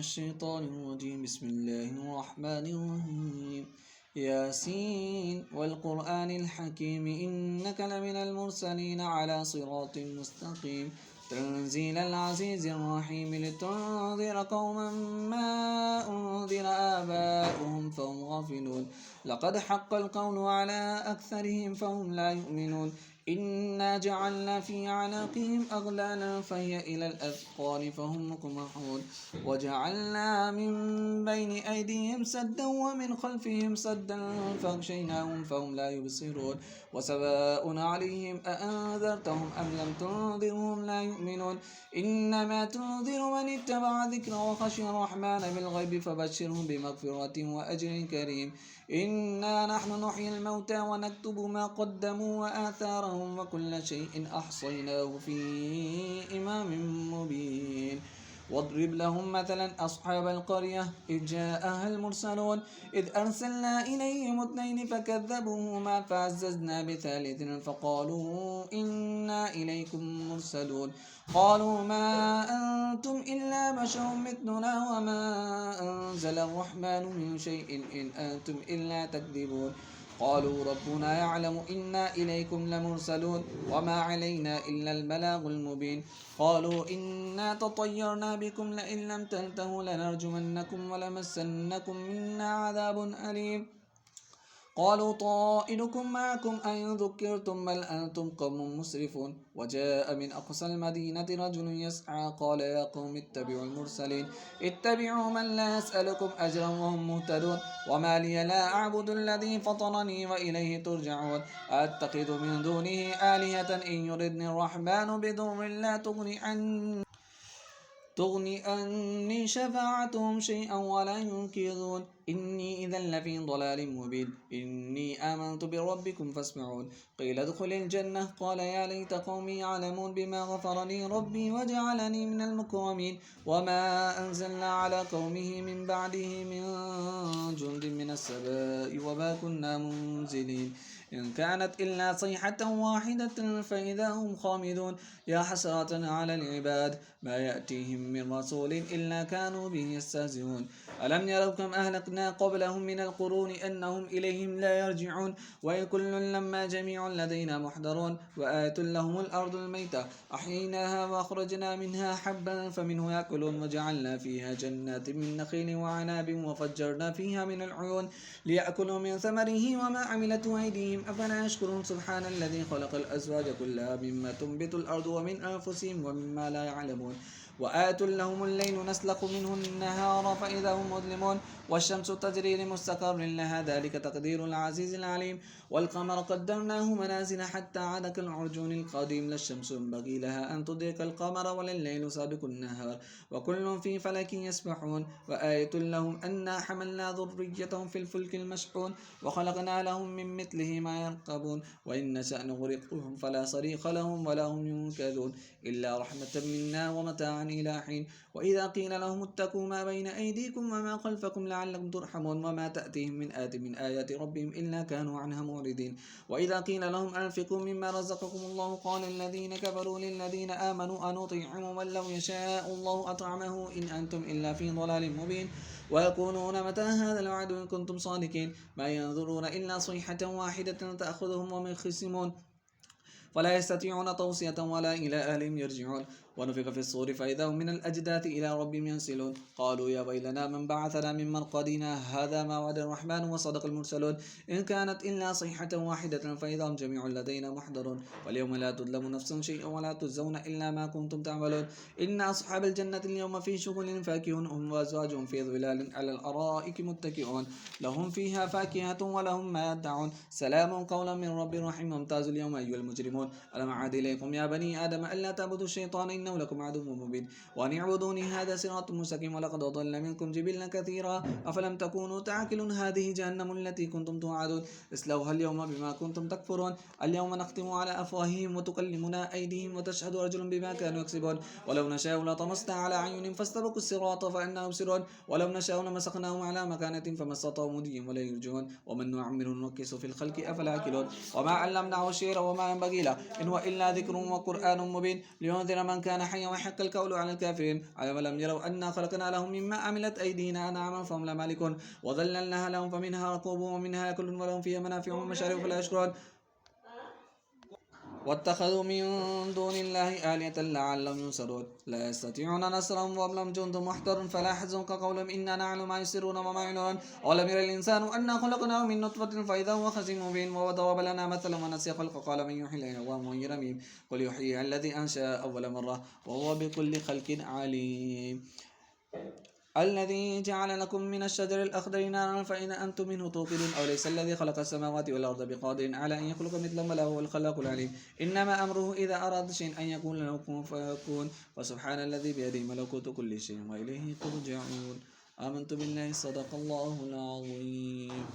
الشيطان الرجيم. بسم الله الرحمن الرحيم. ياسين والقرآن الحكيم إنك لمن المرسلين على صراط مستقيم تنزيل العزيز الرحيم لتنذر قوما ما أنذر آباؤهم فهم غافلون لقد حق القول على أكثرهم فهم لا يؤمنون إنا جعلنا في أعناقهم أغلالا فهي إلى الأذقان فهم مقمحون وجعلنا من بين أيديهم سدا ومن خلفهم سدا فاغشيناهم فهم لا يبصرون وسواء عليهم أأنذرتهم أم لم تنذرهم لا يؤمنون إنما تنذر من اتبع ذكر وخشي الرحمن بالغيب فبشرهم بمغفرة وأجر كريم إنا نحن نحيي الموتى ونكتب ما قدموا وآثارهم وكل شيء أحصيناه في إمام مبين واضرب لهم مثلا أصحاب القرية إذ جاءها المرسلون إذ أرسلنا إليهم اثنين فكذبوهما فعززنا بثالث فقالوا إنا إليكم مرسلون قالوا ما أنتم إلا بشر مثلنا وما أنزل الرحمن من شيء إن أنتم إلا تكذبون قالوا ربنا يعلم إنا إليكم لمرسلون وما علينا إلا البلاغ المبين قالوا إنا تطيرنا بكم لئن لم تنتهوا لنرجمنكم ولمسنكم منا عذاب أليم قالوا طائركم معكم أن ذكرتم بل أنتم قوم مسرفون وجاء من أقصى المدينة رجل يسعى قال يا قوم اتبعوا المرسلين اتبعوا من لا يسألكم أجرا وهم مهتدون وما لي لا أعبد الذي فطرني وإليه ترجعون أتخذ من دونه آلهة إن يردني الرحمن بضر لا تغني أني شفاعتهم شيئا ولا ينقذون إني إذا لفي ضلال مبين إني آمنت بربكم فاسمعون قيل ادخل الجنة قال يا ليت قومي يعلمون بما غفر لي ربي وجعلني من المكرمين وما أنزلنا على قومه من بعده من جند من السماء وما كنا منزلين إن كانت إلا صيحة واحدة فإذا هم خامدون يا حسرة على العباد ما يأتيهم من رسول إلا كانوا به يستهزئون ألم يروا كم أهلكنا قبلهم من القرون أنهم إليهم لا يرجعون وإن كل لما جميع لدينا محضرون وآية لهم الأرض الميتة أحييناها وأخرجنا منها حبا فمنه يأكلون وجعلنا فيها جنات من نخيل وعناب وفجرنا فيها من العيون ليأكلوا من ثمره وما عملته أيديهم أفلا يشكرون سبحان الذي خلق الأزواج كلها مما تنبت الأرض ومن أنفسهم ومما لا يعلمون وآية لهم الليل نسلخ منه النهار فإذا هم مظلمون والشمس تجري لمستقر لها ذلك تقدير العزيز العليم والقمر قدرناه منازل حتى عاد كالعرجون القديم لا الشمس ينبغي لها أن تدرك القمر ولا الليل سابق النهار وكل في فلك يسبحون وآية لهم أنا حملنا ذريتهم في الفلك المشحون وخلقنا لهم من مثله ما يركبون وإن نشأ نغرقهم فلا صريخ لهم ولا هم ينقذون إلا رحمة منا ومتاعا إلى حين وإذا قيل لهم اتقوا ما بين أيديكم وما خلفكم لعلكم ترحمون وما تأتيهم من من آيات ربهم إلا كانوا عنها معرضين وإذا قيل لهم أنفقوا مما رزقكم الله قال الذين كفروا للذين آمنوا أنطعم من لو يشاء الله أطعمه إن أنتم إلا في ضلال مبين ويقولون متى هذا الوعد إن كنتم صادقين ما ينظرون إلا صيحة واحدة تأخذهم وهم يخصمون فلا يستطيعون توصية ولا إلى أهلهم يرجعون ونفخ في الصور فإذا هم من الأجداث إلى ربهم ينسلون قالوا يا ويلنا من بعثنا من مرقدنا هذا ما وعد الرحمن وصدق المرسلون إن كانت إلا صيحة واحدة فإذا هم جميع لدينا محضرون واليوم لا تظلم نفس شيئا ولا تجزون إلا ما كنتم تعملون إن أصحاب الجنة اليوم في شغل فاكهون هم وأزواجهم في ظلال على الأرائك متكئون لهم فيها فاكهة ولهم ما يدعون سلام قولا من رب رحيم ممتاز اليوم أيها المجرمون ألم أعهد إليكم يا بني آدم ألا تعبدوا الشيطان إنه لكم عدو مبين وأن اعبدوني هذا صراط مستقيم ولقد أضل منكم جبلا كثيرا أفلم تكونوا تعقلون هذه جهنم التي كنتم توعدون اصلوها اليوم بما كنتم تكفرون اليوم نختم على أفواههم وتكلمنا أيديهم وتشهد أرجلهم بما كانوا يكسبون ولو نشاء لطمسنا على أعين فاستبقوا الصراط فأنا يبصرون ولو نشاء لمسخناهم على مكانة فما استطاعوا مضيا ولا يرجعون ومن نعمر ننكس في الخلق أفلا يعقلون وما علمناه الشعر وما ينبغي له إن هو إلا ذكر وقرآن مبين لينذر من كان كان حيا ويحق القول على الكافرين أولم يروا أنا خلقنا لهم مما عملت أيدينا أنعاما فهم لا مالكون وظللناها لهم فمنها ركوبهم ومنها يأكلون ولهم فيها منافع ومشارب فلا يشكرون واتخذوا من دون الله آلهة لعلهم ينصرون لا يستطيعون نصرهم وهم لهم جند محضر فلا يحزنك قولهم إنا نعلم ما يسرون وما يعلنون أولم ير الإنسان أنا خلقناه من نطفة فإذا هو خصيم مبين وضرب لنا مثلا ونسي خلقه قال من يحيي العظام وهي رميم قل يحيي الذي أنشأ أول مرة وهو بكل خلق عليم الذي جعل لكم من الشجر الأخضر نارا فإذا أنتم منه توقدون أوليس الذي خلق السماوات والأرض بقادر على أن يخلق مثلهم بل هو الخلاق العليم إنما أمره إذا أراد شيئا أن يكون له كن فيكون وسبحان الذي بيده ملكوت كل شيء وإليه ترجعون آمنت بالله صدق الله العظيم.